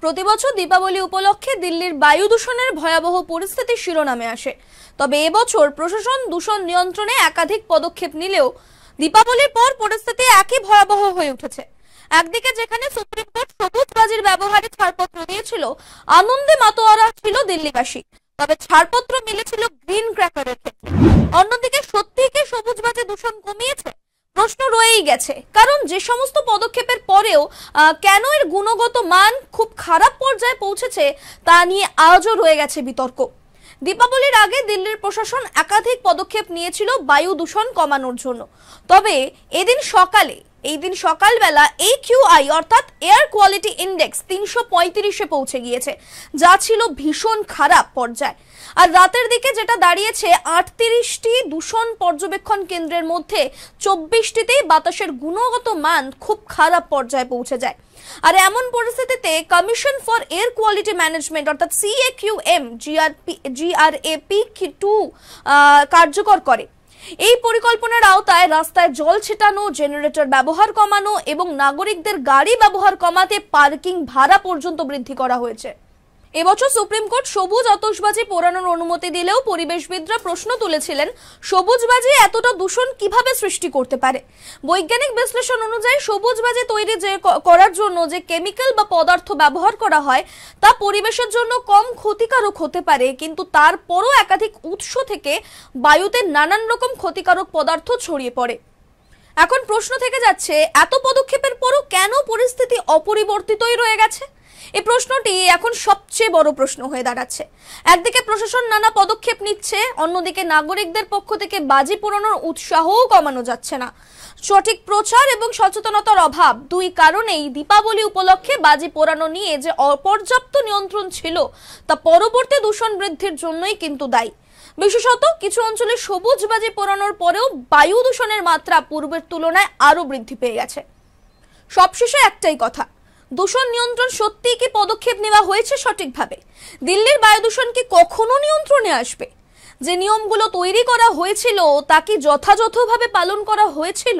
প্রতিবছর দীপাবলি উপলক্ষে দিল্লির বায়ু দূষণের ভয়াবহ পরিস্থিতি শিরোনামে আসে। তবে এবছর প্রশাসন দূষণ নিয়ন্ত্রণে একাধিক পদক্ষেপ নিলেও দীপাবলির পর পরিস্থিতি একই ভয়াবহ হয়ে উঠেছে। একদিকে যেখানে সুপ্রিম কোর্ট সবুজ বাজির ব্যবহারে ছাড়পত্র দিয়েছিল, আনন্দে মাতোয়ারা ছিল দিল্লিবাসী, তবে ছাড়পত্র মিলেছিল গ্রিন ক্র্যাকারের ক্ষেত্রে। অন্যদিকে সত্যিই কি সবুজ বাজি দূষণ কমিয়েছে? প্রশ্ন রয়েই গেছে, কারণ যে সমস্ত পদক্ষেপের পরেও কেন এর গুণগত মান খুব খারাপ পর্যায়ে পৌঁছেছে তা নিয়ে আজও রয়ে গেছে বিতর্ক। দীপাবলির আগে দিল্লির প্রশাসন একাধিক পদক্ষেপ নিয়েছিল বায়ু দূষণ কমানোর জন্য। তবে এই দিন সকালবেলা AQI অর্থাৎ এয়ার কোয়ালিটি ইন্ডেক্স 335-এ পৌঁছে গিয়েছে, যা ছিল ভীষণ খারাপ পর্যায়ে। আর রাতের দিকে যেটা দাঁড়িয়েছে 38টি দূষণ পর্যবেক্ষণ কেন্দ্রের মধ্যে 24টিতেই বাতাসের গুণগত মান খুব খারাপ পর্যায়ে পৌঁছে যায়। আর এমন পরিস্থিতিতে commission for air quality management অর্থাৎ CAQM GRAP2 কার্যকর করে। এই পরিকল্পনার আওতায় রাস্তায় জল ছিটানো, জেনারেটর ব্যবহার কমানো এবং নাগরিকদের গাড়ি ব্যবহার কমাতে পার্কিং ভাড়া পর্যন্ত বৃদ্ধি করা হয়েছে। এবছর সুপ্রিম কোর্ট সবুজ আতশবাজি পোড়ানোর অনুমতি দিলেও পরিবেশবিদরা প্রশ্ন তুলেছিলেন, সবুজ বাজি এতটা দূষণ কিভাবে সৃষ্টি করতে পারে। বৈজ্ঞানিক বিশ্লেষণ অনুযায়ী সবুজ বাজি তৈরি করার জন্য যে কেমিক্যাল বা পদার্থ ব্যবহার করা হয় তা পরিবেশের জন্য কম ক্ষতিকারক হতে পারে, কিন্তু তারপরও একাধিক উৎস থেকে বায়ুতে নানান রকম ক্ষতিকারক পদার্থ ছড়িয়ে পড়ে। এখন প্রশ্ন থেকে যাচ্ছে, এত পদক্ষেপের পরও কেন পরিস্থিতি অপরিবর্তিতই রয়ে গেছে? এই প্রশ্নটি এখন সবচেয়ে বড় প্রশ্ন হয়ে দাঁড়াচ্ছে। একদিকে প্রশাসন নানা পদক্ষেপ নিচ্ছে, অন্যদিকে নাগরিকদের পক্ষ থেকে বাজি পোড়ানোর উৎসাহও কমানো যাচ্ছে না। সঠিক প্রচার এবং সচেতনতার অভাব, দুই কারণেই দীপাবলি উপলক্ষে বাজি পোড়ানো নিয়ে যে অপর্যাপ্ত নিয়ন্ত্রণ ছিল তা পরবর্তী দূষণ বৃদ্ধির জন্যই কিন্তু দায়ী। বিশেষত কিছু অঞ্চলে সবুজ বাজি পোড়ানোর পরেও বায়ু দূষণের মাত্রা পূর্বের তুলনায় আরো বৃদ্ধি পেয়ে গেছে। সবশেষে একটাই কথা, দূষণ নিয়ন্ত্রণ সত্যিই কি পদক্ষেপ নেওয়া হয়েছে সঠিকভাবে? দিল্লির বায়ু দূষণ কি কখনো নিয়ন্ত্রণে আসবে? যে নিয়মগুলো তৈরি করা হয়েছিল তা কি যথাযথভাবে পালন করা হয়েছিল?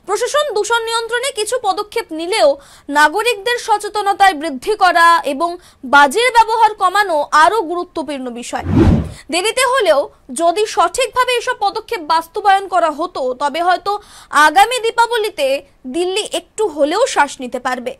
প্রশাসন দূষণ নিয়ন্ত্রণে কিছু পদক্ষেপ নিলেও নাগরিকদের সচেতনতায় বৃদ্ধি করা এবং বাজির ব্যবহার কমানো আরো গুরুত্বপূর্ণ বিষয়। দেরিতে হলেও যদি সঠিকভাবে এসব পদক্ষেপ বাস্তবায়ন করা হতো, তবে হয়তো আগামী দীপাবলিতে দিল্লি একটু হলেও শ্বাস নিতে পারবে।